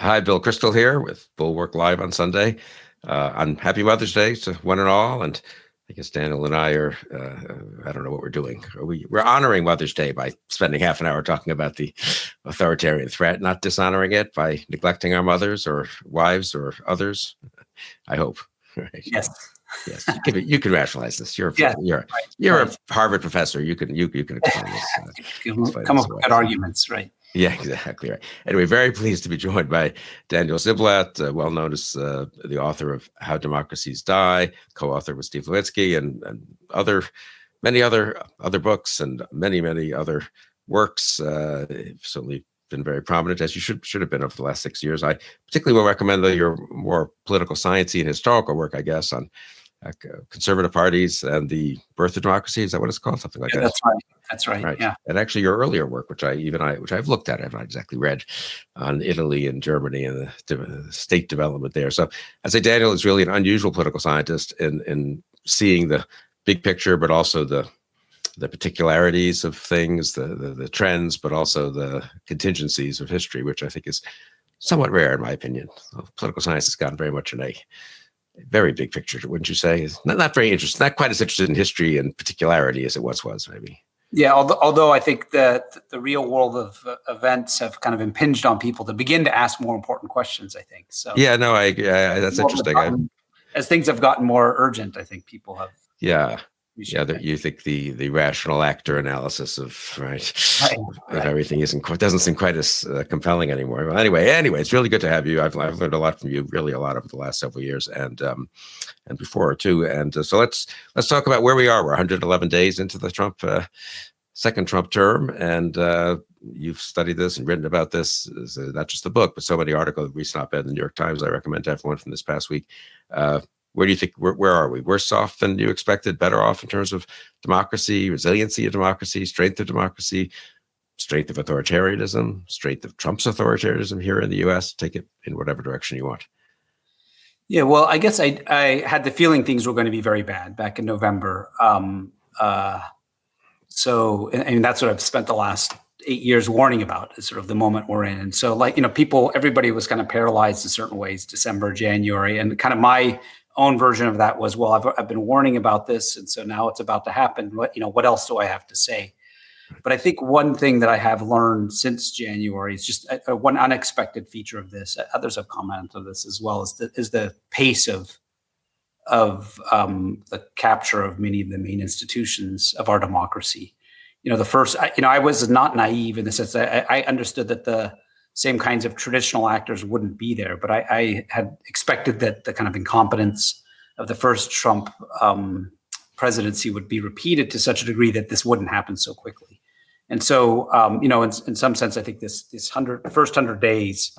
Hi, Bill Kristol here with Bulwark Live on Sunday. On Happy Mother's Day to one and all. And I guess Daniel and I are, I don't know what we're doing. We're honoring Mother's Day by spending half an hour talking about the authoritarian threat, not dishonoring it by neglecting our mothers or wives or others, I hope. Right. Yes. Yes, you can rationalize this. You're right. a Harvard professor. You can explain this. Come up with good arguments, right? Yeah, exactly right. Anyway, very pleased to be joined by Daniel Ziblatt, well known as the author of How Democracies Die, co-author with Steve Levitsky, and many other books and many other works. Certainly been very prominent, as you should have been over the last 6 years. I particularly will recommend your more political sciencey and historical work, I guess, on conservative parties and the birth of democracy. Is that what it's called? Something like that. That's right. Yeah. And actually your earlier work, which I've looked at, I haven't exactly read, on Italy and Germany and the state development there. So I'd say Daniel is really an unusual political scientist in seeing the big picture, but also the particularities of things, the trends, but also the contingencies of history, which I think is somewhat rare in my opinion. Political science has gotten very much in a very big picture, wouldn't you say? It's not very interested, not quite as interested in history and particularity as it once was, maybe. Yeah, although I think that the real world of events have kind of impinged on people to begin to ask more important questions, I think. So yeah, no, that's interesting. As things have gotten more urgent, I think people have. Yeah. You think the rational actor analysis of everything doesn't seem quite as compelling anymore. Well, anyway, it's really good to have you. I've learned a lot from you, really a lot over the last several years, and before too. And so let's talk about where we are. We're 111 days into the second Trump term, and you've studied this and written about this. Not just the book, but so many articles, recent op-ed in the New York Times. I recommend to everyone from this past week. Where do you think, where are we? Worse off than you expected, better off in terms of democracy, resiliency of democracy, strength of democracy, strength of authoritarianism, strength of Trump's authoritarianism here in the US? Take it in whatever direction you want. Yeah, well, I guess I had the feeling things were going to be very bad back in November. So, and that's what I've spent the last 8 years warning about, is sort of the moment we're in. And so everybody was kind of paralyzed in certain ways, December, January, and kind of my own version of that was, well, I've been warning about this, and so now it's about to happen. What else do I have to say? But I think one thing that I have learned since January is just one unexpected feature of this. Others have commented on this as well, is the pace of the capture of many of the main institutions of our democracy. I was not naive in the sense that I understood that the same kinds of traditional actors wouldn't be there, but I had expected that the kind of incompetence of the first Trump presidency would be repeated to such a degree that this wouldn't happen so quickly. And so, in some sense, I think this first 100 days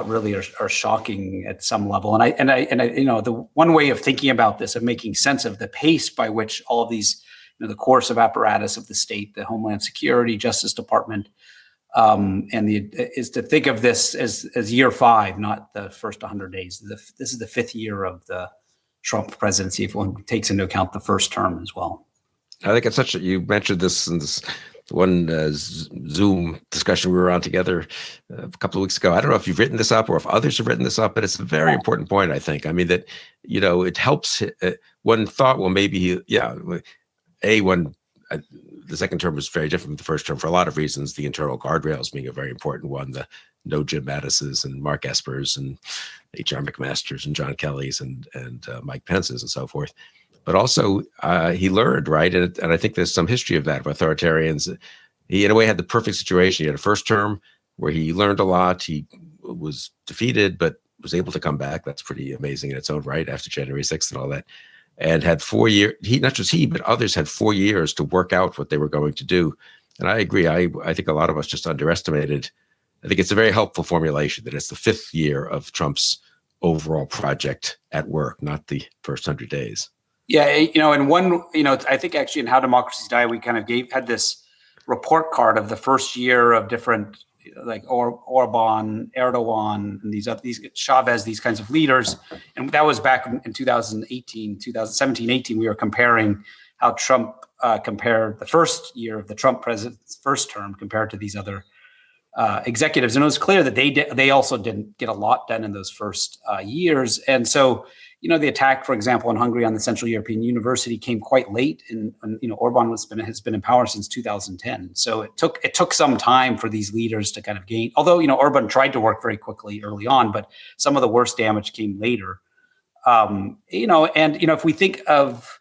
really are shocking at some level. And I the one way of thinking about this, of making sense of the pace by which all of these, the coercive apparatus of the state, the Homeland Security, Justice Department, is to think of this as year 5, not the first 100 days. This is the 5th year of the Trump presidency, if one takes into account the first term as well. I think it's you mentioned this in this one Zoom discussion we were on together a couple of weeks ago. I don't know if you've written this up or if others have written this up, but it's a very important point, I think. I mean, that, it helps. One thought, well, maybe the second term was very different from the first term for a lot of reasons, the internal guardrails being a very important one, the no Jim Mattises and Mark Espers and H.R. McMasters and John Kellys and Mike Pence's and so forth. But also he learned, right? And I think there's some history of that, of authoritarians. He in a way had the perfect situation. He had a first term where he learned a lot. He was defeated, but was able to come back. That's pretty amazing in its own right after January 6th and all that. And had 4 years, not just he, but others had 4 years to work out what they were going to do. And I agree. I think a lot of us just underestimated. I think it's a very helpful formulation that it's the 5th year of Trump's overall project at work, not the first 100 days. Yeah, and one, I think actually in How Democracies Die, we kind of had this report card of the first year of different, like Orban, Erdogan, and these Chavez, these kinds of leaders. And that was back in 2017, 18, we were comparing how Trump compared the first year of the Trump president's first term compared to these other executives, and it was clear that they also didn't get a lot done in those first years. And so, the attack, for example, in Hungary on the Central European University came quite late, and Orban has been in power since 2010. So it took some time for these leaders to kind of gain. Although Orban tried to work very quickly early on, but some of the worst damage came later. If we think of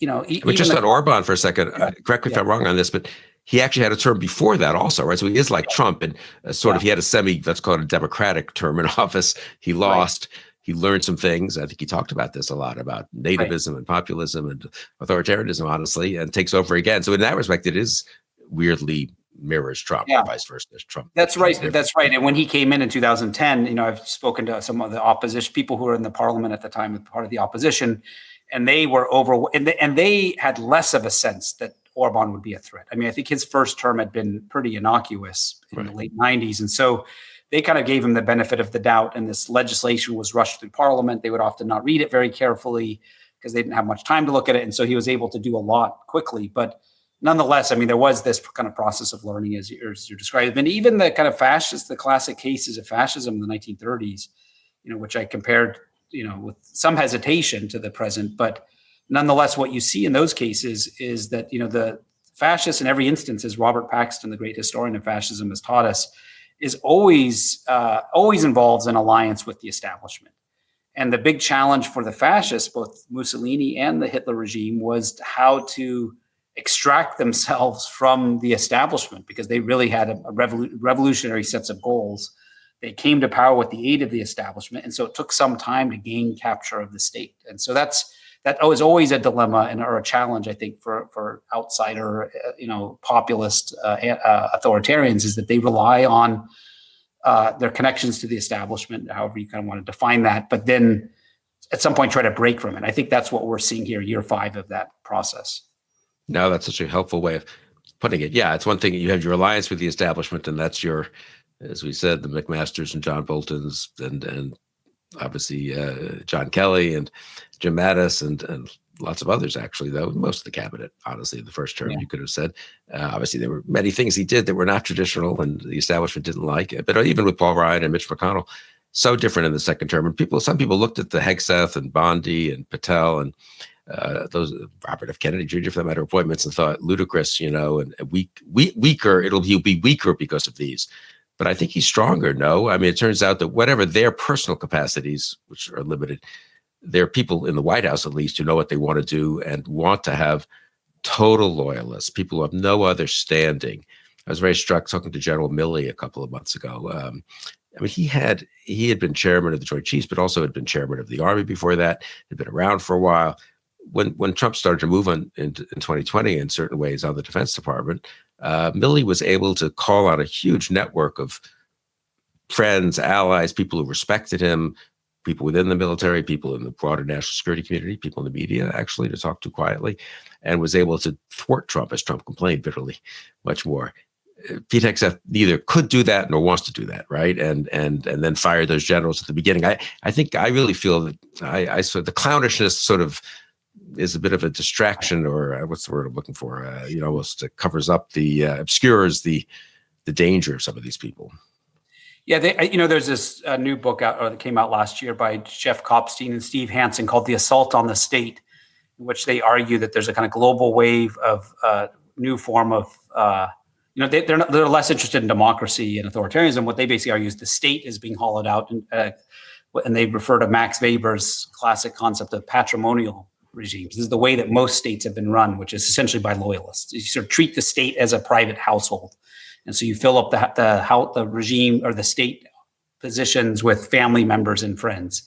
but just on Orban for a second, correct me if I'm wrong on this, but he actually had a term before that also, right? So he is like Trump, and he had a let's call it a democratic term in office. He lost. Right. He learned some things. I think he talked about this a lot, about nativism and populism and authoritarianism, honestly, and takes over again. So in that respect, it is weirdly mirrors Trump, or vice versa. Trump. That's right. That's right. And when he came in 2010, I've spoken to some of the opposition people who were in the parliament at the time, part of the opposition, and they were and they had less of a sense that Orban would be a threat. I mean, I think his first term had been pretty innocuous in the late 90s. And so they kind of gave him the benefit of the doubt, and this legislation was rushed through Parliament. They would often not read it very carefully because they didn't have much time to look at it. And so he was able to do a lot quickly. But nonetheless, I mean, there was this kind of process of learning as you're describing. And even the kind of the classic cases of fascism in the 1930s, which I compared, with some hesitation to the present. But nonetheless, what you see in those cases is that, the fascists in every instance, as Robert Paxton, the great historian of fascism, has taught us, is always involves an alliance with the establishment. And the big challenge for the fascists, both Mussolini and the Hitler regime, was how to extract themselves from the establishment, because they really had a revolutionary sets of goals. They came to power with the aid of the establishment, and so it took some time to gain capture of the state. And so that was always a dilemma or a challenge, I think, for outsider, populist authoritarians, is that they rely on their connections to the establishment, however you kind of want to define that, but then at some point try to break from it. I think that's what we're seeing here, year 5 of that process. No, that's such a helpful way of putting it. Yeah, it's one thing, you have your alliance with the establishment, and that's your, as we said, the McMasters and John Boltons and obviously John Kelly and Jim Mattis and lots of others, actually, though most of the cabinet, honestly, the first term, you could have said. Obviously, there were many things he did that were not traditional and the establishment didn't like it. But even with Paul Ryan and Mitch McConnell, so different in the second term. And some people looked at the Hegseth and Bondi and Patel and those, Robert F. Kennedy Jr., for that matter, appointments, and thought ludicrous, and weaker. He'll be weaker because of these. But I think he's stronger. No, I mean, it turns out that whatever their personal capacities, which are limited, there are people in the White House, at least, who know what they want to do and want to have total loyalists, people who have no other standing. I was very struck talking to General Milley a couple of months ago. I mean, he had been chairman of the Joint Chiefs, but also had been chairman of the Army before that, had been around for a while. When Trump started to move in 2020 in certain ways on the Defense Department, Milley was able to call out a huge network of friends, allies, people who respected him, people within the military, people in the broader national security community, people in the media, actually, to talk to quietly, and was able to thwart Trump, as Trump complained bitterly, much more. Pete Hegseth neither could do that nor wants to do that, right? And then fire those generals at the beginning. I think I really feel that I sort of, the clownishness sort of is a bit of a distraction, or what's the word I'm looking for? Almost covers up obscures the danger of some of these people. Yeah, there's this new book out that came out last year by Jeff Kopstein and Steve Hansen called "The Assault on the State," in which they argue that there's a kind of global wave of new form of they're less interested in democracy and authoritarianism. What they basically argue is the state is being hollowed out, and they refer to Max Weber's classic concept of patrimonial regimes. This is the way that most states have been run, which is essentially by loyalists. You sort of treat the state as a private household. And so you fill up the regime or the state positions with family members and friends.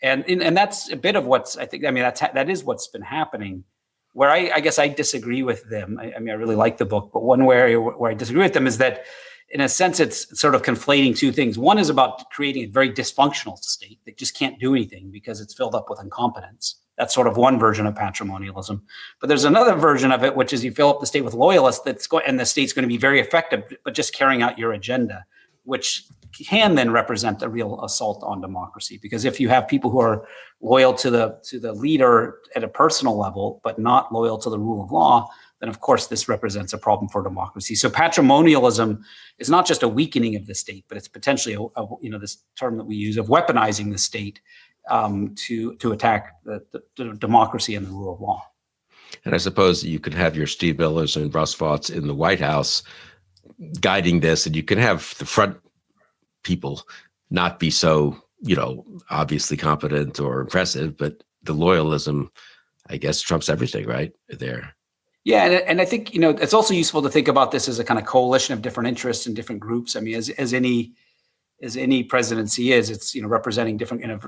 And that's a bit of that is what's been happening. Where I guess I disagree with them. I mean, I really like the book, but one area where I disagree with them is that, in a sense, it's sort of conflating two things. One is about creating a very dysfunctional state that just can't do anything because it's filled up with incompetence. That's sort of one version of patrimonialism. But there's another version of it, which is you fill up the state with loyalists and the state's going to be very effective, but just carrying out your agenda, which can then represent a real assault on democracy. Because if you have people who are loyal to the leader at a personal level, but not loyal to the rule of law, then of course this represents a problem for democracy. So patrimonialism is not just a weakening of the state, but it's potentially this term that we use of weaponizing the state to attack the democracy and the rule of law. And I suppose you could have your Steve Millers and Russ Vaught's in the White House guiding this, and you can have the front people not be so, obviously competent or impressive, but the loyalism, I guess, trumps everything right there. Yeah, and I think, it's also useful to think about this as a kind of coalition of different interests and different groups. I mean, as any presidency is, it's, representing different, in a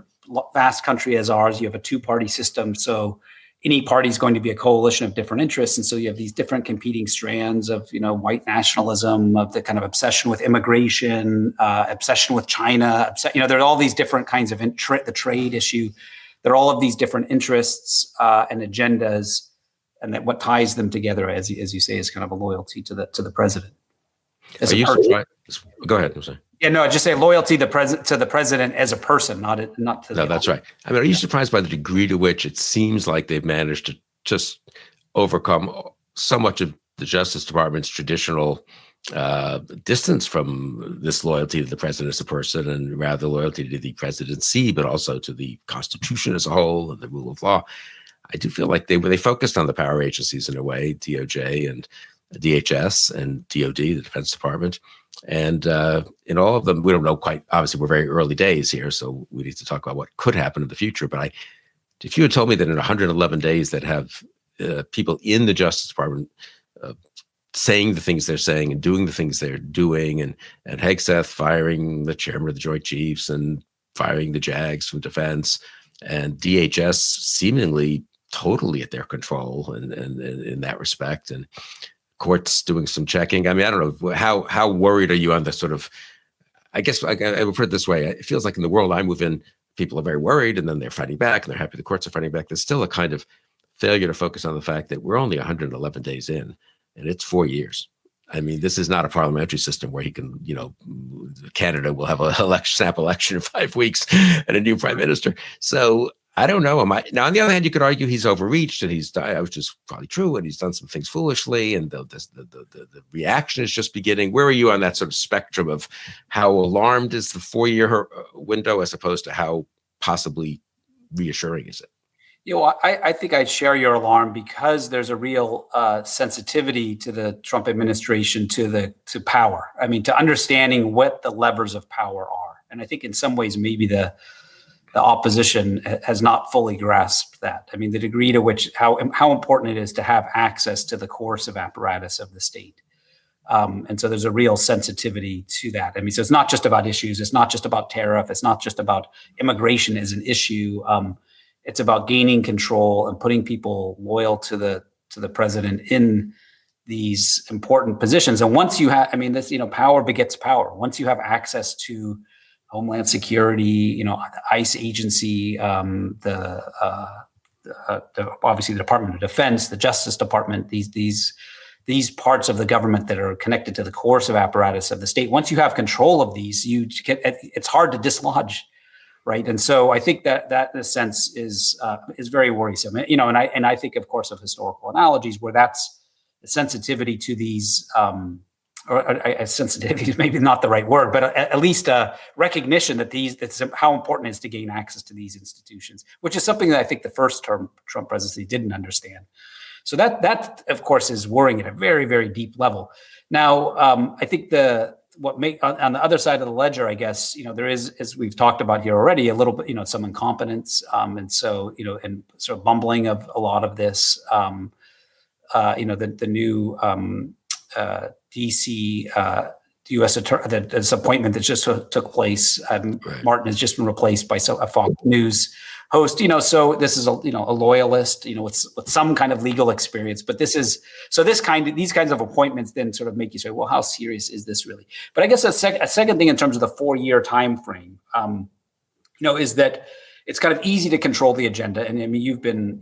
vast country as ours, you have a two-party system. So any party is going to be a coalition of different interests. And so you have these different competing strands of, white nationalism, of the kind of obsession with immigration, obsession with China. There are all these different kinds of the trade issue. There are all of these different interests and agendas, and that what ties them together, as you say, is kind of a loyalty to the president. Are you surprised? Go ahead. I'm sorry. Yeah, no, I just say loyalty to the president as a person, not to. No, that's right. I mean, are you surprised by the degree to which it seems like they've managed to just overcome so much of the Justice Department's traditional distance from this loyalty to the president as a person, and rather loyalty to the presidency, but also to the Constitution as a whole and the rule of law? I do feel like they focused on the power agencies in a way, DOJ and DHS and DOD, the Defense Department. And in all of them, we don't know quite, obviously we're very early days here, so we need to talk about what could happen in the future. But if you had told me that in 111 days that have people in the Justice Department saying the things they're saying and doing the things they're doing, and Hegseth firing the chairman of the Joint Chiefs and firing the JAGs from defense, and DHS seemingly totally at their control and in that respect, and courts doing some checking. I mean, I don't know, how worried are you on the sort of, I guess I would put it this way, it feels like in the world I move in, people are very worried and then they're fighting back and they're happy the courts are fighting back. There's still a kind of failure to focus on the fact that we're only 111 days in and it's 4 years. I mean, this is not a parliamentary system where he can, Canada will have a snap election in 5 weeks and a new prime minister. So I don't know. Now, on the other hand, you could argue he's overreached and which is probably true, and he's done some things foolishly, and the reaction is just beginning. Where are you on that sort of spectrum of how alarmed is the 4-year window as opposed to how possibly reassuring is it? I think I'd share your alarm because there's a real sensitivity to the Trump administration to power. I mean, to understanding what the levers of power are, and I think in some ways maybe the opposition has not fully grasped that. I mean, the degree to which how important it is to have access to the coercive apparatus of the state. And so there's a real sensitivity to that. I mean, so it's not just about issues. It's not just about tariff. It's not just about immigration as an issue. It's about gaining control and putting people loyal to the president in these important positions. And once you have, I mean, this, power begets power. Once you have access to Homeland Security, the ICE agency, obviously the Department of Defense, the Justice Department, these parts of the government that are connected to the coercive apparatus of the state. Once you have control of these, it's hard to dislodge, right? And so I think that in a sense is very worrisome. And I think, of course, of historical analogies where that's the sensitivity to these. Sensitivity is maybe not the right word, but at least a recognition that that's how important it is to gain access to these institutions, which is something that I think the first term Trump presidency didn't understand. So that of course is worrying at a very, very deep level. Now, I think on the other side of the ledger, I guess, there is, as we've talked about here already, a little bit, some incompetence, and so and sort of bumbling of a lot of this, the new DC U.S. attorney, this appointment that just took place. Right. Martin has just been replaced by a Fox News host. So this is a loyalist, with some kind of legal experience. But these kinds of appointments then sort of make you say, well, how serious is this really? But I guess a second thing in terms of the 4-year time frame, is that it's kind of easy to control the agenda. And I mean, you've been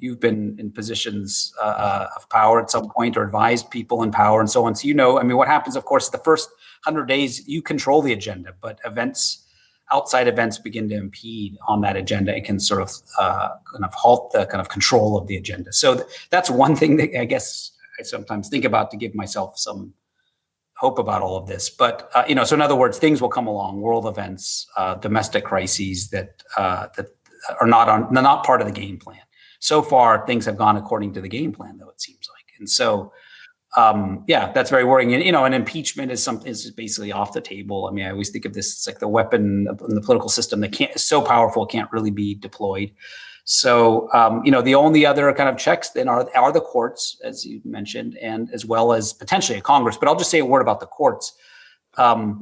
in positions of power at some point, or advised people in power and so on. So, what happens, of course, the first 100 days, you control the agenda, but outside events begin to impede on that agenda and can sort of kind of halt the kind of control of the agenda. So that's one thing that I guess sometimes think about to give myself some hope about all of this. But so in other words, things will come along, world events, domestic crises that are not part of the game plan. So far, things have gone according to the game plan, though, it seems like. And so, that's very worrying. And an impeachment is basically off the table. I mean, I always think of this, it's like the weapon in the political system that is so powerful, it can't really be deployed. So, the only other kind of checks then are the courts, as you mentioned, and as well as potentially a Congress. But I'll just say a word about the courts. I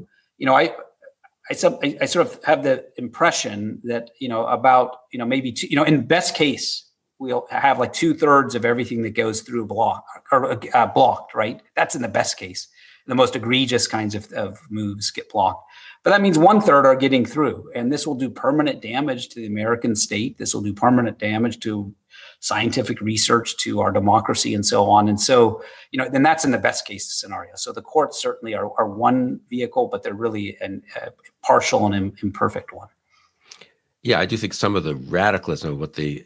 sort of have the impression that, about, maybe, in best case, we'll have like 2/3 of everything that goes through blocked, right? That's in the best case. The most egregious kinds of moves get blocked. But that means 1/3 are getting through. And this will do permanent damage to the American state. This will do permanent damage to scientific research, to our democracy, and so on. And so, then that's in the best case scenario. So the courts certainly are one vehicle, but they're really a partial and imperfect one. Yeah, I do think some of the radicalism of what they've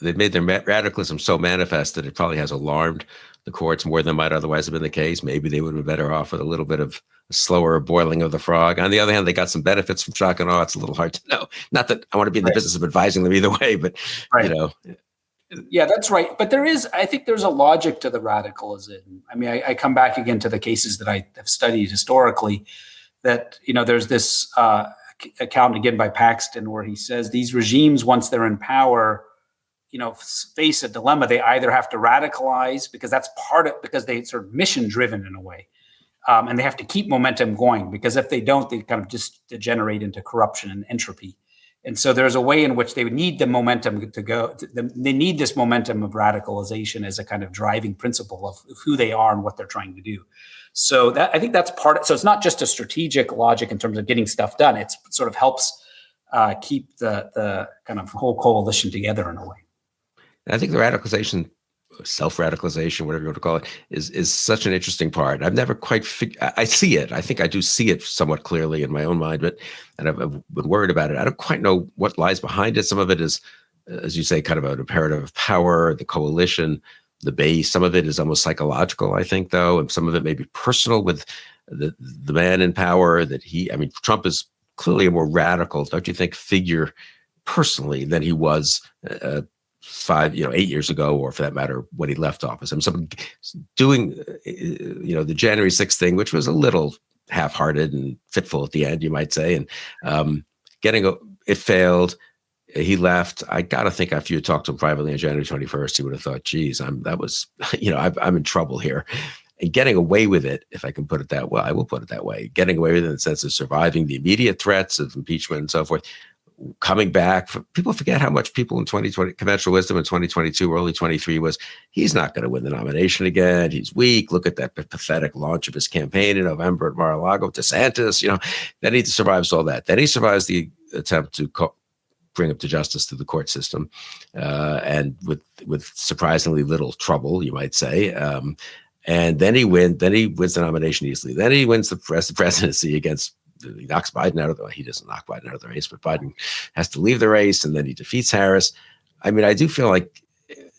made their radicalism so manifest that it probably has alarmed the courts more than might otherwise have been the case. Maybe they would have been better off with a little bit of a slower boiling of the frog. On the other hand, they got some benefits from shock and awe. It's a little hard to know. Not that I want to be in the business of advising them either way, but Yeah, that's right. But I think there's a logic to the radicalism. I mean, I come back again to the cases that I have studied historically, that, there's this account again by Paxton where he says these regimes, once they're in power, face a dilemma. They either have to radicalize because they sort of mission driven in a way. And they have to keep momentum going, because if they don't, they kind of just degenerate into corruption and entropy. And so there's a way in which they would need the momentum to go. They need this momentum of radicalization as a kind of driving principle of who they are and what they're trying to do. So I think that's so it's not just a strategic logic in terms of getting stuff done. It sort of helps keep the kind of whole coalition together in a way. And I think the radicalization, self-radicalization, whatever you want to call it, is such an interesting part. I've never quite I see it. I think I do see it somewhat clearly in my own mind, and I've been worried about it. I don't quite know what lies behind it. Some of it is, as you say, kind of an imperative of power, the coalition, the base. Some of it is almost psychological, I think, though, and some of it may be personal with the man in power. Trump is clearly a more radical, don't you think, figure personally than he was 8 years ago, or for that matter, when he left office. Doing, the January 6th thing, which was a little half-hearted and fitful at the end, you might say, and it failed. He left. I got to think after you talked to him privately on January 21st, he would have thought, geez, I'm in trouble here. And getting away with it, if I can put it that way, I will put it that way, getting away with it in the sense of surviving the immediate threats of impeachment and so forth, coming back. People forget how much people in 2020, conventional wisdom in 2022, early 23 was, he's not going to win the nomination again. He's weak. Look at that pathetic launch of his campaign in November at Mar-a-Lago. DeSantis, then he survives all that. Then he survives the attempt to bring him to justice through the court system, and with surprisingly little trouble, you might say. And then he wins the nomination easily. Then he wins the presidency he knocks Biden out of the race. He doesn't knock Biden out of the race, but Biden has to leave the race, and then he defeats Harris. I mean, I do feel like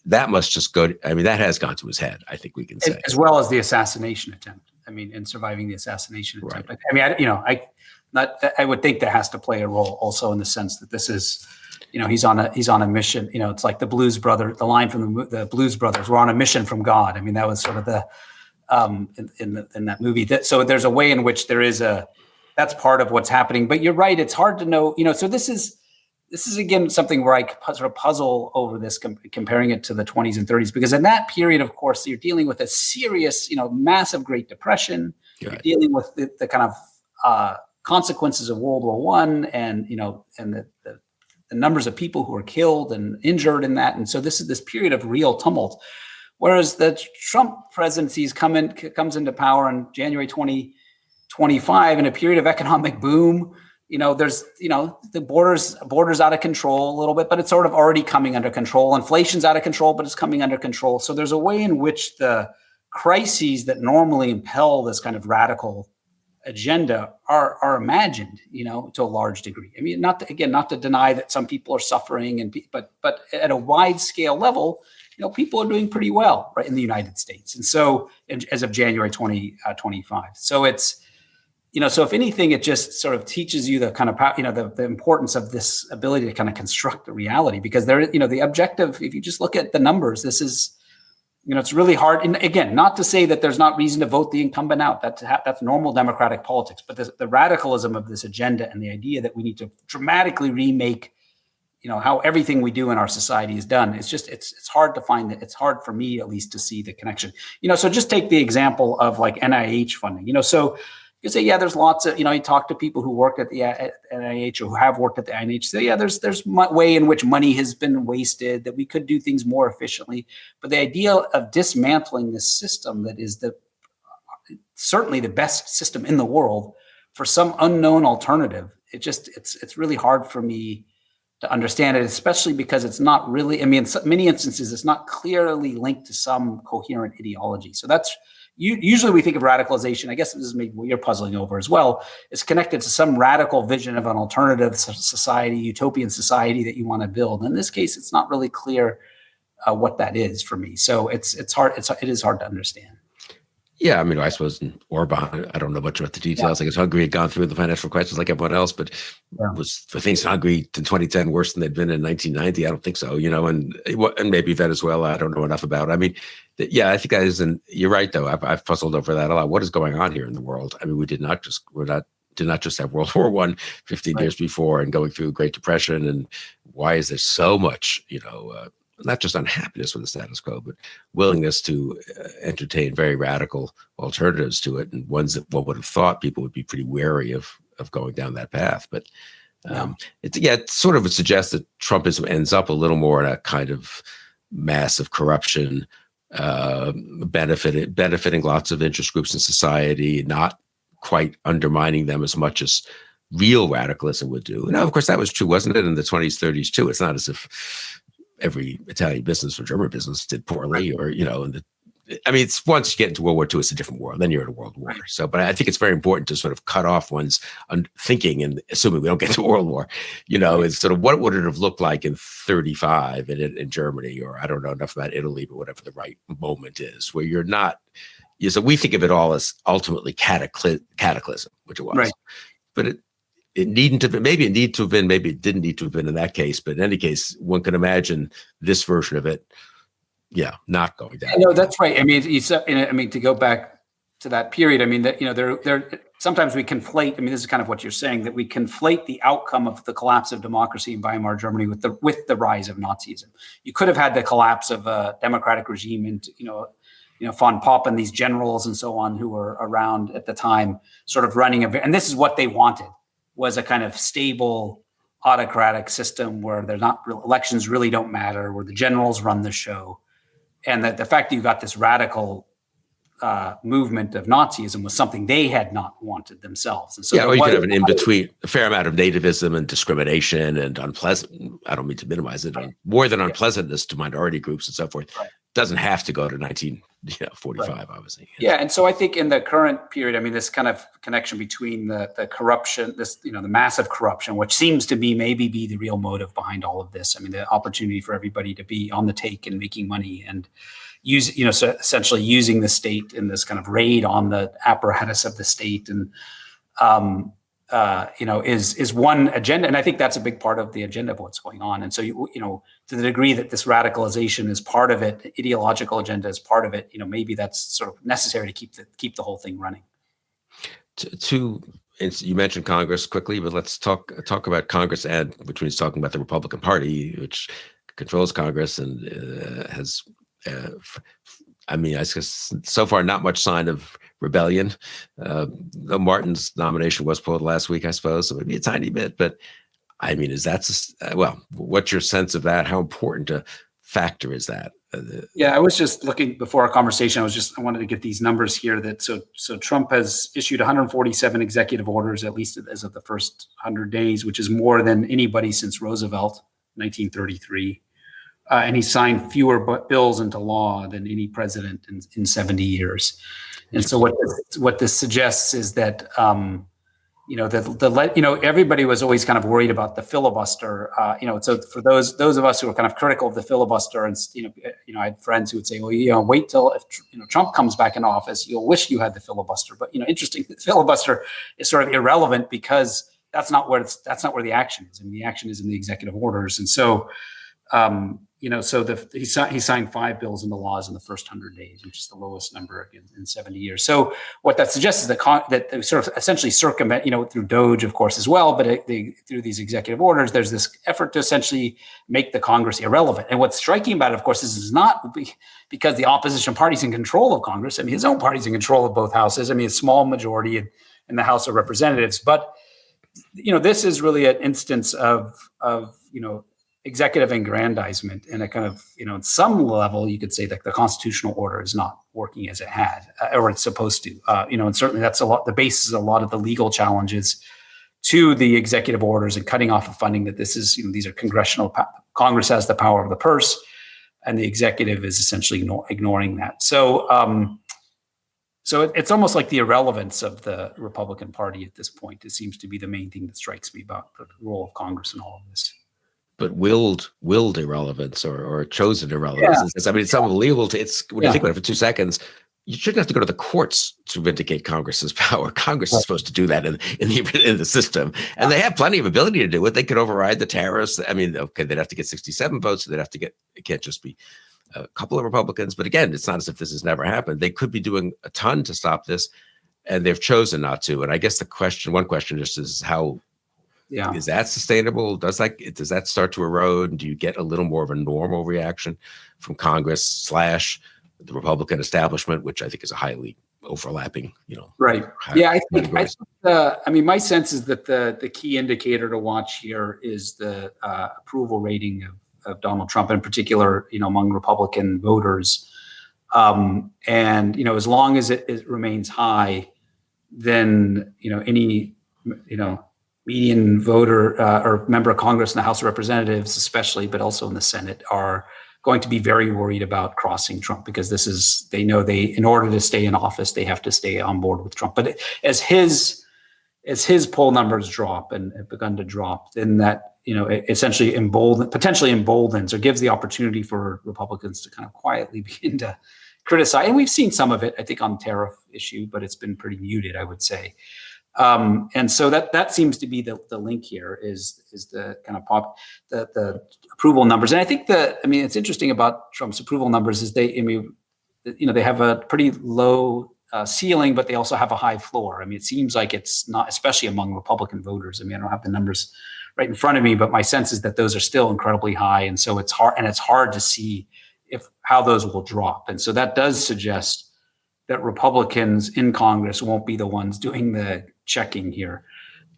that must just that has gone to his head, I think we can say. As well as the assassination attempt. And surviving the assassination attempt. Right. I would think that has to play a role also, in the sense that this is, he's on a mission. It's like the line from the Blues Brothers, we're on a mission from God. That was sort of the in that movie. So there's a way in which that's part of what's happening. But you're right, it's hard to know. So this is again something where I sort of puzzle over this, comparing it to the 20s and 30s, because in that period, of course, you're dealing with a serious, massive Great Depression. You're dealing with the kind of consequences of World War I, and the numbers of people who were killed and injured in that. And so this is this period of real tumult. Whereas the Trump presidency comes into power in January 2025 in a period of economic boom. There's, the borders out of control a little bit, but it's sort of already coming under control. Inflation's out of control, but it's coming under control. So there's a way in which the crises that normally impel this kind of radical agenda are imagined, to a large degree. Not to deny that some people are suffering, but at a wide scale level, people are doing pretty well, right, in the United States. And so, as of January 2025. So it's, so if anything, it just sort of teaches you the kind of, the importance of this ability to kind of construct the reality, because the objective, if you just look at the numbers, this is, it's really hard. And again, not to say that there's not reason to vote the incumbent out. That's normal democratic politics. But the radicalism of this agenda and the idea that we need to dramatically remake, how everything we do in our society is done. It's hard to find that. It's hard for me, at least, to see the connection. So just take the example of like NIH funding. So you say, yeah, there's lots of, you talk to people who work at the NIH or who have worked at the NIH. So yeah, there's way in which money has been wasted, that we could do things more efficiently. But the idea of dismantling this system that is certainly the best system in the world for some unknown alternative, it's really hard for me to understand it, especially because it's not really, in many instances, it's not clearly linked to some coherent ideology. So that's, usually we think of radicalization, I guess this is maybe what you're puzzling over as well, is connected to some radical vision of an alternative society, utopian society that you want to build. In this case, it's not really clear what that is for me. So it is hard to understand. Yeah, I suppose in Orban, I don't know much about the details. I guess Hungary had gone through the financial crisis like everyone else, but was for things in Hungary in 2010 worse than they'd been in 1990? I don't think so, and maybe Venezuela, I don't know enough about. I think that is, and you're right, though. I've puzzled over that a lot. What is going on here in the world? We did not just have World War I 15 years before and going through a Great Depression. And why is there so much, not just unhappiness with the status quo, but willingness to entertain very radical alternatives to it, and ones that one would have thought people would be pretty wary of going down that path. But it sort of would suggest that Trumpism ends up a little more in a kind of massive corruption, benefiting lots of interest groups in society, not quite undermining them as much as real radicalism would do. Now, of course, that was true, wasn't it, in the 20s, 30s too? It's not as if every Italian business or German business did poorly, or, it's once you get into World War II, it's a different world. Then you're in a world war. So, but I think it's very important to sort of cut off one's thinking, and assuming we don't get to World War, is sort of what would it have looked like in 35 in Germany, or I don't know enough about Italy, but whatever the right moment is, where you're not, so we think of it all as ultimately cataclysm, which it was. Right. But it needn't have been, maybe it needed to have been, maybe it didn't need to have been in that case. But in any case, one can imagine this version of it, not going down. No, that's right. To go back to that period, there sometimes we conflate. This is kind of what you're saying, that we conflate the outcome of the collapse of democracy in Weimar Germany with the rise of Nazism. You could have had the collapse of a democratic regime, and von Papen, these generals and so on who were around at the time, sort of running and this is what they wanted, was a kind of stable autocratic system where they're not elections really don't matter, where the generals run the show. And that the fact that you got this radical movement of Nazism was something they had not wanted themselves. And so or you could have an in-between, a fair amount of nativism and discrimination and unpleasant, I don't mean to minimize it, more than unpleasantness to minority groups and so forth. Right. Doesn't have to go to 1945, obviously. Yeah, and so I think in the current period, this kind of connection between the corruption, the massive corruption, which seems to be the real motive behind all of this. The opportunity for everybody to be on the take and making money, and so essentially using the state in this kind of raid on the apparatus of the state, and is one agenda. And I think that's a big part of the agenda of what's going on. And so, to the degree that this radicalization is part of it, ideological agenda is part of it, maybe that's sort of necessary to keep the whole thing running. You mentioned Congress quickly, but let's talk about Congress, which means talking about the Republican Party, which controls Congress and has, I guess so far not much sign of rebellion. Martin's nomination was pulled last week, I suppose, so maybe a tiny bit. But is that what's your sense of that? How important a factor is that? I was just looking before our conversation. I wanted to get these numbers here. So Trump has issued 147 executive orders, at least as of the first 100 days, which is more than anybody since Roosevelt, 1933. And he signed fewer bills into law than any president in 70 years. And so what this suggests is that, everybody was always kind of worried about the filibuster. So for those of us who are kind of critical of the filibuster, and I had friends who would say, well, wait till if Trump comes back in office, you'll wish you had the filibuster. But interesting, the filibuster is sort of irrelevant because that's not where the action is. I mean, the action is in the executive orders, and so. He signed 5 bills into laws in the first 100 days, which is the lowest number in 70 years. So what that suggests is that they sort of essentially circumvent, through DOGE, of course, as well, but through these executive orders, there's this effort to essentially make the Congress irrelevant. And what's striking about it, of course, is it's not because the opposition party's in control of Congress. I mean, his own party's in control of both houses. I mean, a small majority in the House of Representatives. But, this is really an instance of executive aggrandizement, and a kind of, at some level, you could say that the constitutional order is not working as it had, or it's supposed to, and certainly that's the basis of a lot of the legal challenges to the executive orders and cutting off of funding, that this is, these are Congress has the power of the purse, and the executive is essentially ignoring that. So it's almost like the irrelevance of the Republican Party at this point. It seems to be the main thing that strikes me about the role of Congress in all of this. But willed irrelevance or chosen irrelevance. Yeah. It's unbelievable. When you think about it for 2 seconds, you shouldn't have to go to the courts to vindicate Congress's power. Congress is supposed to do that in the system, and they have plenty of ability to do it. They could override the tariffs. I mean, okay, they'd have to get 67 votes. So it can't just be a couple of Republicans. But again, it's not as if this has never happened. They could be doing a ton to stop this, and they've chosen not to. And I guess one question just is how. Yeah. Is that sustainable? Does that start to erode? Do you get a little more of a normal reaction from Congress / the Republican establishment, which I think is a highly overlapping, Right. Yeah, I think my sense is that the key indicator to watch here is the approval rating of Donald Trump, in particular, among Republican voters. And, as long as it remains high, then, any, median voter or member of Congress in the House of Representatives, especially, but also in the Senate, are going to be very worried about crossing Trump, because they know in order to stay in office, they have to stay on board with Trump. But as his poll numbers drop and have begun to drop, then that, it essentially potentially emboldens or gives the opportunity for Republicans to kind of quietly begin to criticize. And we've seen some of it, I think, on the tariff issue, but it's been pretty muted, I would say. And so that seems to be the link here is the kind of the approval numbers. And I think it's interesting about Trump's approval numbers is they have a pretty low ceiling, but they also have a high floor. I mean, it seems like it's not, especially among Republican voters. I mean, I don't have the numbers right in front of me, but my sense is that those are still incredibly high. And so it's hard to see how those will drop. And so that does suggest that Republicans in Congress won't be the ones doing the checking here.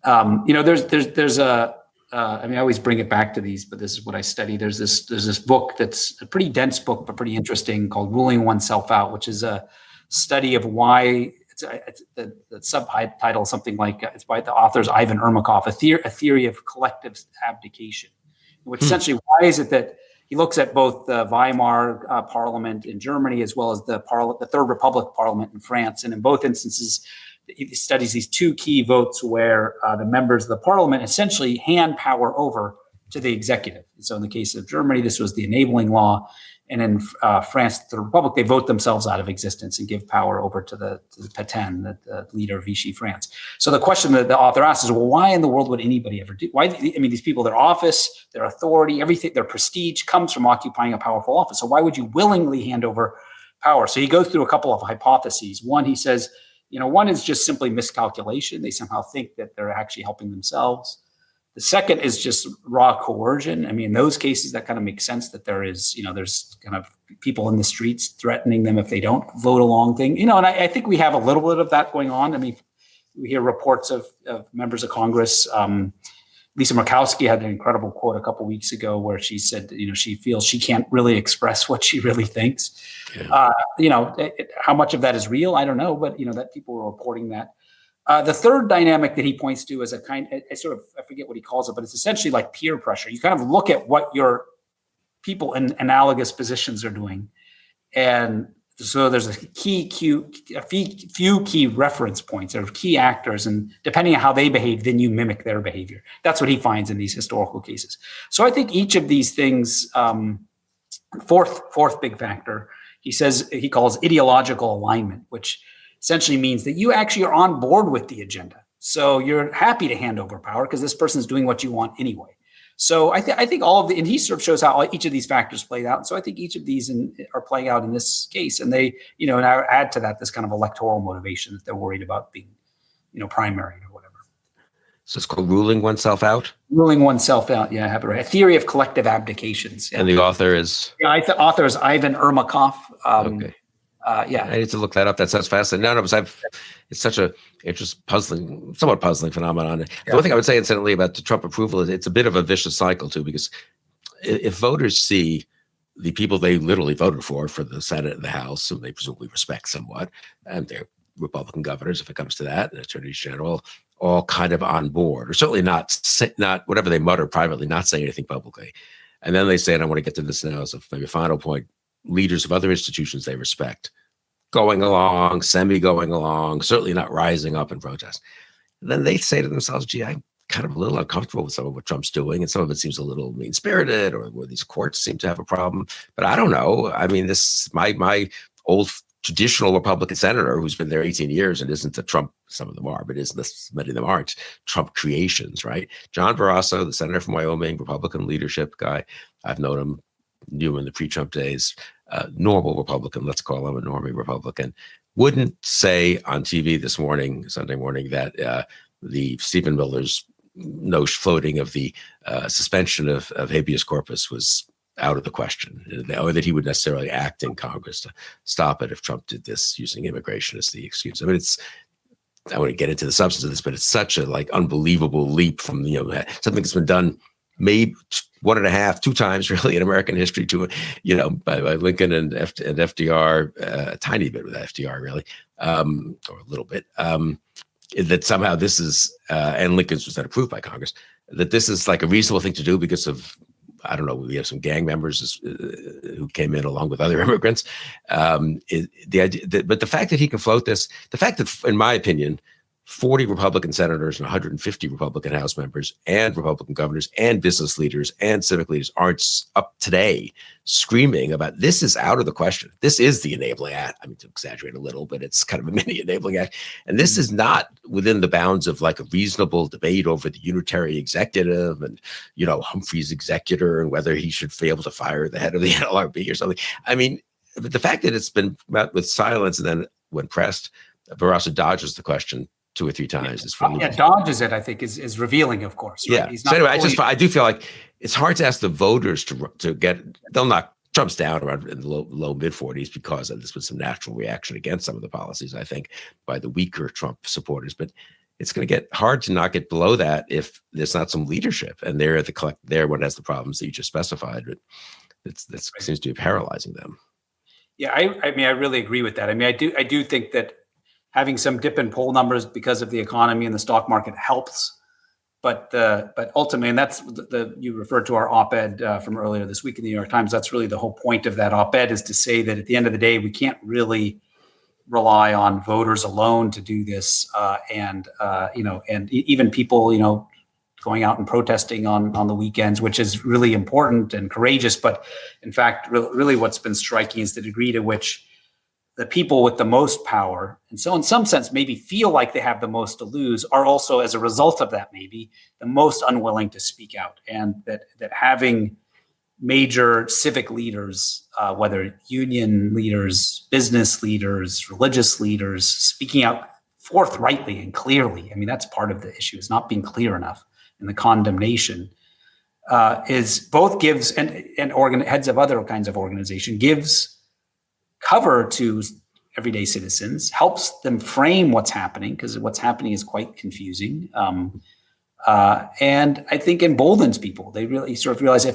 There's I always bring it back to these, but this is what I study. There's this book that's a pretty dense book, but pretty interesting, called Ruling Oneself Out, which is a study of why the subtitle, something like, it's by the authors Ivan Ermakov, a theory of collective abdication, which essentially, why is it that he looks at both the Weimar Parliament in Germany as well as the Third Republic Parliament in France. And in both instances, he studies these 2 key votes where the members of the parliament essentially hand power over to the executive. And so in the case of Germany, this was the enabling law. And in France, the Republic, they vote themselves out of existence and give power over to the Pétain, the leader of Vichy France. So the question that the author asks is, well, why in the world would anybody ever do? Why? I mean, these people, their office, their authority, everything, their prestige comes from occupying a powerful office. So why would you willingly hand over power? So he goes through a couple of hypotheses. One, he says, one is just simply miscalculation. They somehow think that they're actually helping themselves. The second is just raw coercion. I mean, in those cases, that kind of makes sense that there's kind of people in the streets threatening them if they don't vote along thing. And I think we have a little bit of that going on. I mean, we hear reports of members of Congress. Lisa Murkowski had an incredible quote a couple of weeks ago where she said, she feels she can't really express what she really thinks. Yeah. How much of that is real, I don't know, but that people are reporting that. The third dynamic that he points to is I forget what he calls it, but it's essentially like peer pressure. You kind of look at what your people in analogous positions are doing, and So there's a few key reference points or key actors, and depending on how they behave, then you mimic their behavior. That's what he finds in these historical cases. So I think each of these things, fourth big factor, he calls ideological alignment, which essentially means that you actually are on board with the agenda. So you're happy to hand over power because this person's doing what you want anyway. So I think all of and he sort of shows how each of these factors played out. And so I think each of these are playing out in this case. And they, and I add to that this kind of electoral motivation that they're worried about being, primary or whatever. So it's called Ruling Oneself Out? Ruling Oneself Out, yeah, I have it right. A Theory of Collective Abdications. Yeah. And the author is? Yeah, the author is Ivan Ermakov. Okay. Yeah, I need to look that up. That sounds fascinating. No, it's such a somewhat puzzling phenomenon. Yeah. The one thing I would say, incidentally, about the Trump approval is it's a bit of a vicious cycle too, because if voters see the people they literally voted for the Senate and the House, whom they presumably respect somewhat, and they're Republican governors, if it comes to that, and attorneys general, all kind of on board, or certainly not whatever they mutter privately, not saying anything publicly, and then they say, and I want to get to this now as maybe a final point. Leaders of other institutions they respect going along, semi-going along, certainly not rising up in protest. And then they say to themselves, gee, I'm kind of a little uncomfortable with some of what Trump's doing, and some of it seems a little mean-spirited, or where these courts seem to have a problem. But I don't know. I mean, my old traditional Republican senator who's been there 18 years and isn't a Trump, some of them are, but many of them aren't Trump creations, right? John Barrasso, the senator from Wyoming, Republican leadership guy, I've known him, knew him in the pre-Trump days, normal Republican, let's call him a normie Republican, wouldn't say on TV this morning, Sunday morning, that the Stephen Miller's floating of the suspension of habeas corpus was out of the question, or that he would necessarily act in Congress to stop it if Trump did this using immigration as the excuse. I mean, I want to get into the substance of this, but it's such a unbelievable leap from something that's been done maybe 2 times really in American history to by Lincoln and FDR, a tiny bit with FDR really, or a little bit. That somehow this is, and Lincoln's was then approved by Congress, that this is like a reasonable thing to do because of, I don't know, we have some gang members who came in along with other immigrants. The idea, but the fact that he can float this, the fact that, in my opinion, 40 Republican senators and 150 Republican House members and Republican governors and business leaders and civic leaders aren't up today screaming about this is out of the question. This is the enabling act. I mean, to exaggerate a little, but it's kind of a mini enabling act. And this is not within the bounds of a reasonable debate over the unitary executive and, Humphrey's executor and whether he should be able to fire the head of the NLRB or something. I mean, the fact that it's been met with silence and then when pressed, Barrasso dodges the question 2 or 3 times. Dodges it, I think, is revealing, of course. Right? Yeah. So anyway, I do feel like it's hard to ask the voters to get, they'll knock Trump's down around in the low mid 40s because this was some natural reaction against some of the policies, I think, by the weaker Trump supporters. But it's going to get hard to not get below that if there's not some leadership. And they're one has the problems that you just specified. But that seems to be paralyzing them. Yeah, I mean, I really agree with that. I mean, I do think that having some dip in poll numbers because of the economy and the stock market helps, but ultimately, and that's you referred to our op-ed from earlier this week in the New York Times. That's really the whole point of that op-ed, is to say that at the end of the day, we can't really rely on voters alone to do this, and even people going out and protesting on the weekends, which is really important and courageous. But in fact, really, what's been striking is the degree to which the people with the most power, and so in some sense maybe feel like they have the most to lose, are also, as a result of that, maybe the most unwilling to speak out. And that having major civic leaders, whether union leaders, business leaders, religious leaders, speaking out forthrightly and clearly, I mean, that's part of the issue, is not being clear enough in the condemnation, is both gives, and heads of other kinds of organization, gives cover to everyday citizens, helps them frame what's happening, because what's happening is quite confusing. And I think emboldens people. They really sort of realize the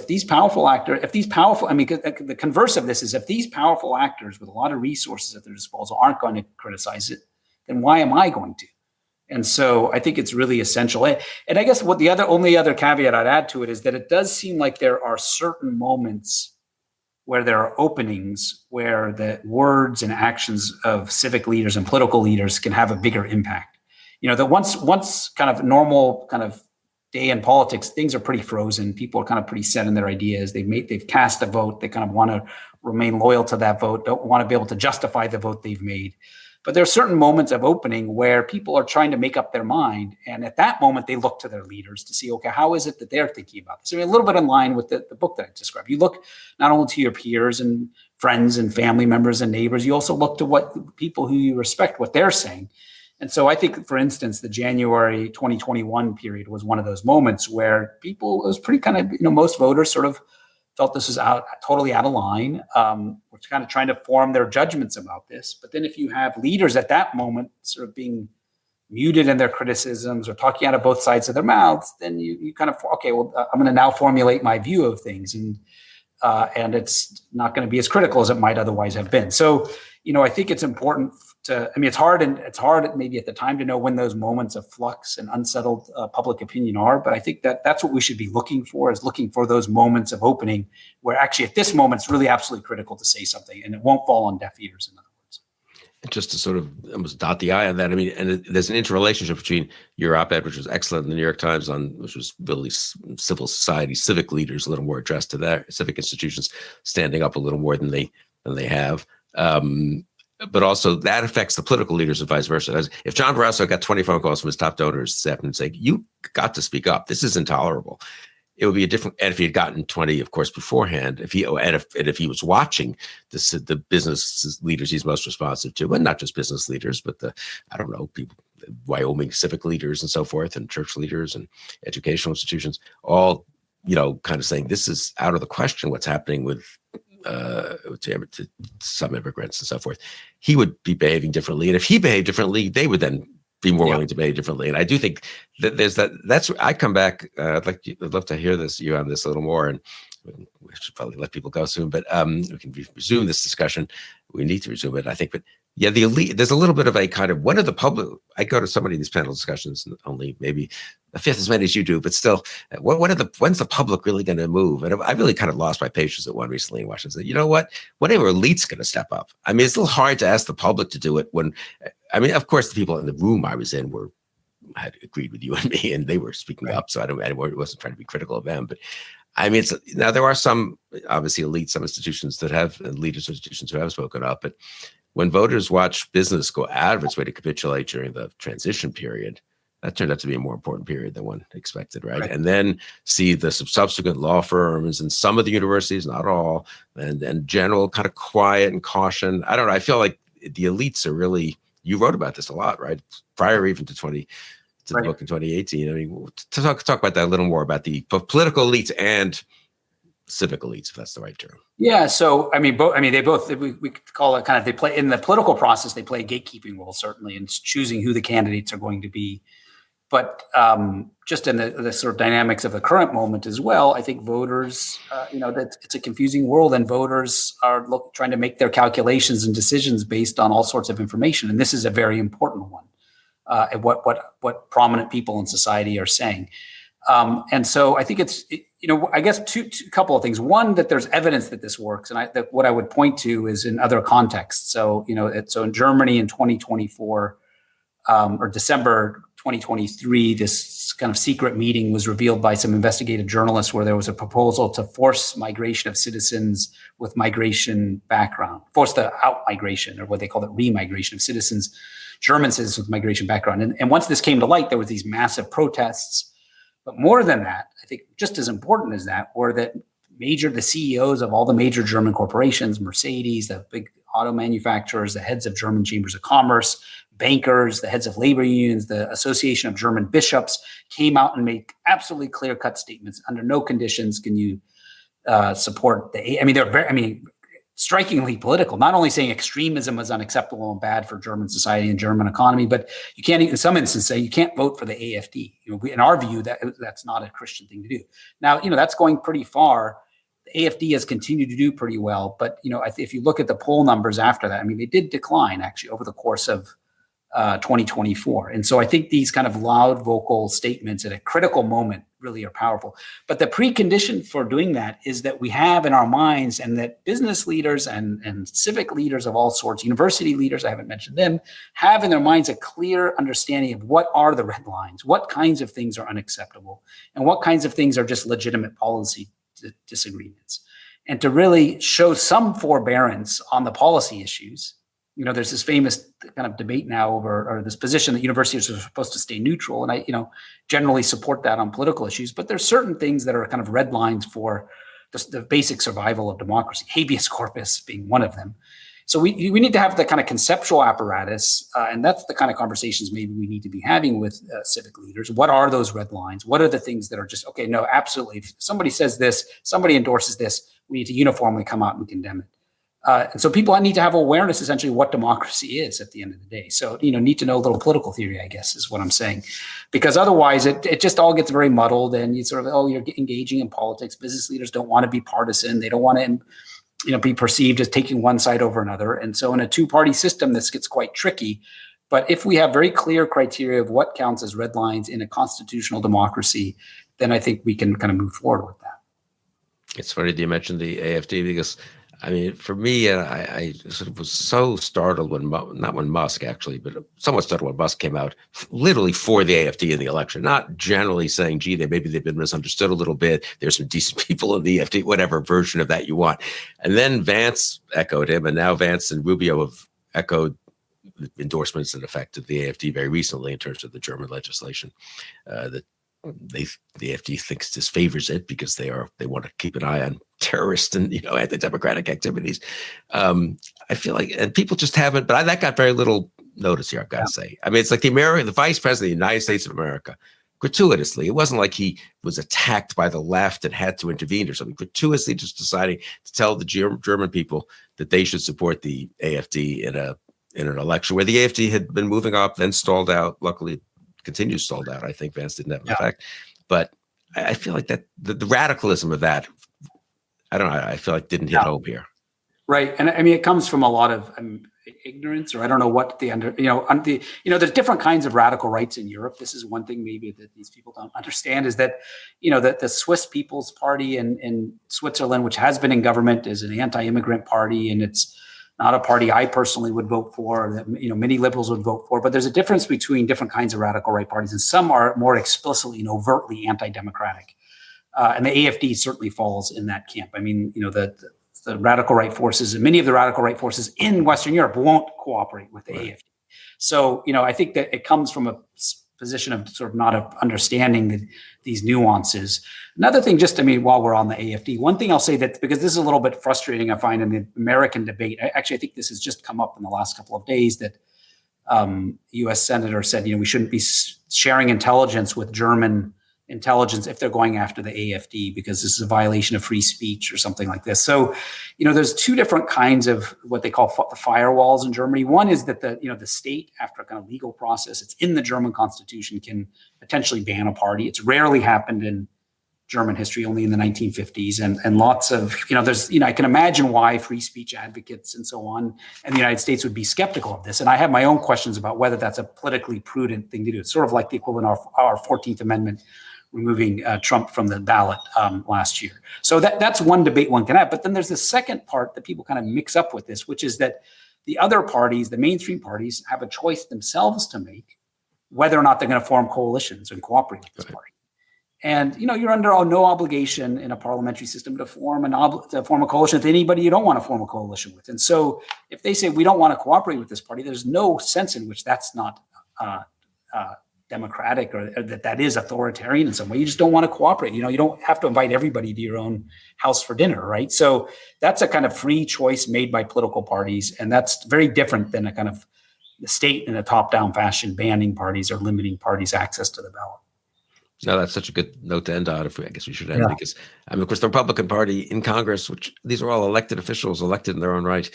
converse of this is, if these powerful actors with a lot of resources at their disposal aren't going to criticize it, then why am I going to? And so I think it's really essential. And I guess what the only other caveat I'd add to it is that it does seem like there are certain moments where there are openings where the words and actions of civic leaders and political leaders can have a bigger impact. That once kind of normal kind of day in politics, things are pretty frozen. People are kind of pretty set in their ideas. They've cast a vote. They kind of want to remain loyal to that vote, don't want to be able to justify the vote they've made. But there are certain moments of opening where people are trying to make up their mind. And at that moment, they look to their leaders to see, okay, how is it that they're thinking about this? I mean, a little bit in line with the book that I described. You look not only to your peers and friends and family members and neighbors, you also look to what people who you respect, what they're saying. And so I think, for instance, the January 2021 period was one of those moments where it was pretty kind of, most voters sort of felt this was totally out of line. We're kind of trying to form their judgments about this. But then if you have leaders at that moment sort of being muted in their criticisms or talking out of both sides of their mouths, then you kind of, okay, well, I'm going to now formulate my view of things. And it's not going to be as critical as it might otherwise have been. So, I think it's important it's hard maybe at the time to know when those moments of flux and unsettled public opinion are, but I think that's what we should be looking for those moments of opening where actually at this moment it's really absolutely critical to say something and it won't fall on deaf ears, in other words. Just to sort of almost dot the I on that, I mean, and there's an interrelationship between your op-ed, which was excellent in the New York Times, which was really civil society, civic leaders, a little more addressed to their civic institutions standing up a little more than they have. But also that affects the political leaders and vice versa. If John Barrasso got 20 phone calls from his top donors this afternoon saying, you got to speak up, this is intolerable, it would be a different, and if he had gotten 20, of course, beforehand, if he was watching the business leaders he's most responsive to, and not just business leaders, but people, Wyoming civic leaders and so forth, and church leaders and educational institutions, all, kind of saying this is out of the question what's happening with to some immigrants and so forth, he would be behaving differently. And if he behaved differently, they would then be more willing to behave differently. And I do think that that's I come back. I'd love to hear you on this a little more, and we should probably let people go soon, but we can resume this discussion. We need to resume it, I think. But yeah, the elite, there's a little bit of a kind of, when are the public, I go to so many of these panel discussions, only maybe a fifth as many as you do, but still, when's the public really going to move? And I really kind of lost my patience at one recently in Washington. Said, you know what? When are elites going to step up? I mean, it's a little hard to ask the public to do it when, I mean, of course, the people in the room I was in had agreed with you and me, and they were speaking up. So I wasn't trying to be critical of them, but I mean, now there are some, obviously, elites, some institutions that have, and leaders of institutions who have spoken up, but when voters watch business go out of its way to capitulate during the transition period, that turned out to be a more important period than one expected, right? And then see the subsequent law firms and some of the universities, not all, and general kind of quiet and caution. I don't know. I feel like the elites are really, you wrote about this a lot, right? Prior even to the book in 2018. I mean, to talk about that a little more, about the political elites and civic elites, if that's the right term. Yeah. So, I mean, they both, we call it kind of, they play in the political process, they play a gatekeeping role, certainly, in choosing who the candidates are going to be. But just in the sort of dynamics of the current moment as well, I think voters, that it's a confusing world, and voters are trying to make their calculations and decisions based on all sorts of information. And this is a very important one. And what prominent people in society are saying. And so I think it's, I guess two couple of things. One, that there's evidence that this works. And that what I would point to is in other contexts. So, so in Germany in 2024, or December 2023, this kind of secret meeting was revealed by some investigative journalists where there was a proposal to force migration of citizens with migration background, force the out migration, or what they call it, remigration of citizens, German citizens with migration background. And once this came to light, there was these massive protests. But more than that, I think just as important as that, were that the CEOs of all the major German corporations, Mercedes, the big auto manufacturers, the heads of German chambers of commerce, bankers, the heads of labor unions, the Association of German Bishops, came out and made absolutely clear-cut statements. Under no conditions can you support they're strikingly political, not only saying extremism is unacceptable and bad for German society and German economy, but you can't, in some instances, say you can't vote for the AfD. In our view, that's not a Christian thing to do. Now, that's going pretty far. The AfD has continued to do pretty well, but if you look at the poll numbers after that, they did decline actually over the course of 2024. And so I think these kind of loud vocal statements at a critical moment really are powerful. But the precondition for doing that is that we have in our minds, and that business leaders and civic leaders of all sorts, university leaders, I haven't mentioned them, have in their minds a clear understanding of what are the red lines, what kinds of things are unacceptable, and what kinds of things are just legitimate policy disagreements. And to really show some forbearance on the policy issues. There's this famous kind of debate now over, or this position that universities are supposed to stay neutral. And I, generally support that on political issues, but there's certain things that are kind of red lines for the basic survival of democracy, habeas corpus being one of them. So we need to have the kind of conceptual apparatus, and that's the kind of conversations maybe we need to be having with civic leaders. What are those red lines? What are the things that are just, okay, no, absolutely. If somebody says this, somebody endorses this, we need to uniformly come out and condemn it. And so people need to have awareness, essentially, what democracy is at the end of the day. So, need to know a little political theory, I guess, is what I'm saying. Because otherwise, it just all gets very muddled, and you sort of, you're engaging in politics. Business leaders don't want to be partisan. They don't want to, be perceived as taking one side over another. And so in a two-party system, this gets quite tricky. But if we have very clear criteria of what counts as red lines in a constitutional democracy, then I think we can kind of move forward with that. It's funny that you mentioned the AfD, because for me, I sort of was so startled not when Musk actually, but somewhat startled when Musk came out literally for the AfD in the election, not generally saying, gee, maybe they've been misunderstood a little bit. There's some decent people in the AfD, whatever version of that you want. And then Vance echoed him, and now Vance and Rubio have echoed endorsements in effect of the AfD very recently in terms of the German legislation that the AfD thinks disfavors it because they want to keep an eye on terrorist and anti-democratic activities. I feel like, and people just haven't. But that got very little notice here, I've got to say. It's like the Vice President of the United States of America, gratuitously. It wasn't like he was attacked by the left and had to intervene or something. Gratuitously, just deciding to tell the German people that they should support the AfD in an election where the AfD had been moving up, then stalled out. Luckily, continues stalled out. I think Vance didn't have an effect, but I feel like that the radicalism of that, I don't know. I feel like didn't hit home here. Right, and it comes from a lot of ignorance, or I don't know what there's different kinds of radical rights in Europe. This is one thing maybe that these people don't understand, is that that the Swiss People's Party in Switzerland, which has been in government, is an anti-immigrant party, and it's not a party I personally would vote for, that many liberals would vote for. But there's a difference between different kinds of radical right parties, and some are more explicitly and overtly anti-democratic. And the AfD certainly falls in that camp. The radical right forces, and many of the radical right forces in Western Europe won't cooperate with the AfD. So, I think that it comes from a position of sort of not understanding these nuances. Another thing, just, while we're on the AfD, one thing I'll say, that because this is a little bit frustrating, I find, in the American debate. I think this has just come up in the last couple of days, that U.S. Senator said, we shouldn't be sharing intelligence with German intelligence if they're going after the AfD, because this is a violation of free speech or something like this. So, there's two different kinds of what they call the firewalls in Germany. One is that the state, after a kind of legal process, it's in the German constitution, can potentially ban a party. It's rarely happened in German history, only in the 1950s, and lots of, I can imagine why free speech advocates and so on in the United States would be skeptical of this. And I have my own questions about whether that's a politically prudent thing to do. It's sort of like the equivalent of our 14th Amendment removing Trump from the ballot last year. So that's one debate one can have. But then there's the second part that people kind of mix up with this, which is that the other parties, the mainstream parties, have a choice themselves to make whether or not they're going to form coalitions and cooperate with this party. And you're under no obligation in a parliamentary system to form a coalition with anybody you don't want to form a coalition with. And so if they say we don't want to cooperate with this party, there's no sense in which that's not democratic, or that is authoritarian in some way. You just don't want to cooperate. You don't have to invite everybody to your own house for dinner, right? So that's a kind of free choice made by political parties, and that's very different than a kind of the state in a top-down fashion banning parties or limiting parties' access to the ballot. No, that's such a good note to end on. I guess we should end, because, of course, the Republican Party in Congress, which these are all elected officials, elected in their own right,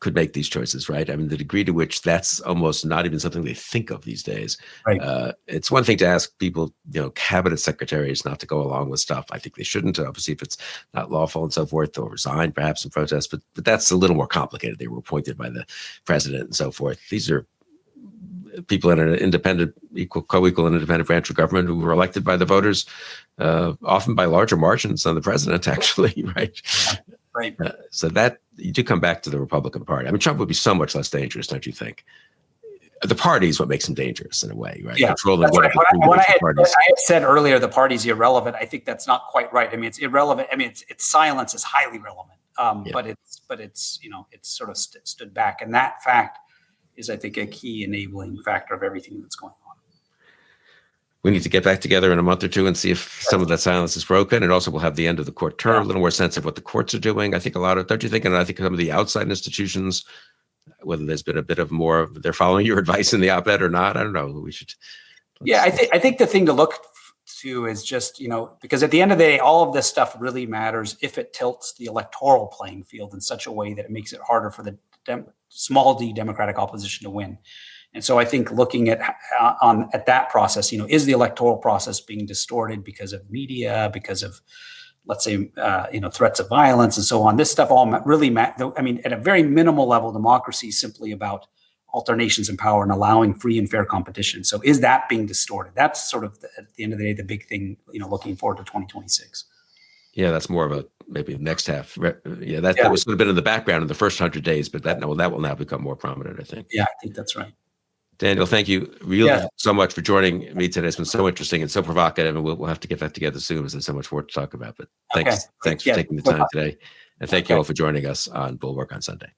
could make these choices, right? The degree to which that's almost not even something they think of these days. Right. It's one thing to ask people, cabinet secretaries not to go along with stuff. I think they shouldn't. Obviously, if it's not lawful and so forth, they'll resign, perhaps in protest. But that's a little more complicated. They were appointed by the president and so forth. These are people in an independent, co-equal and independent branch of government who were elected by the voters, often by larger margins than the president, actually, right? Right. So that you do come back to the Republican Party. I mean, Trump would be so much less dangerous, don't you think? The party is what makes him dangerous in a way, right? Yeah, Controlling right. What I had said earlier, the party's irrelevant. I think that's not quite right. I mean, it's irrelevant. I mean, its silence is highly relevant, but it's it's sort of stood back, and that fact is, I think, a key enabling factor of everything that's going on. We need to get back together in a month or two and see if some of that silence is broken. And also we'll have the end of the court term, a little more sense of what the courts are doing. I think don't you think? And I think some of the outside institutions, whether there's been a bit of more, they're following your advice in the op-ed or not. I don't know. We should. Yeah, I think the thing to look to is just, because at the end of the day, all of this stuff really matters if it tilts the electoral playing field in such a way that it makes it harder for the small d Democratic opposition to win. And so I think looking at that process, is the electoral process being distorted because of media, because of, let's say, threats of violence and so on? This stuff all really matters. I mean, at a very minimal level, democracy is simply about alternations in power and allowing free and fair competition. So is that being distorted? That's sort of, at the end of the day, the big thing, looking forward to 2026. Yeah, that's more of a maybe next half. Yeah, that was sort of been in the background in the first 100 days, but that will now become more prominent, I think. Yeah, I think that's right. Daniel, thank you really so much for joining me today. It's been so interesting and so provocative, and we'll have to get back together soon because there's so much more to talk about. But thanks for taking the time today. And thank you all for joining us on Bulwark on Sunday.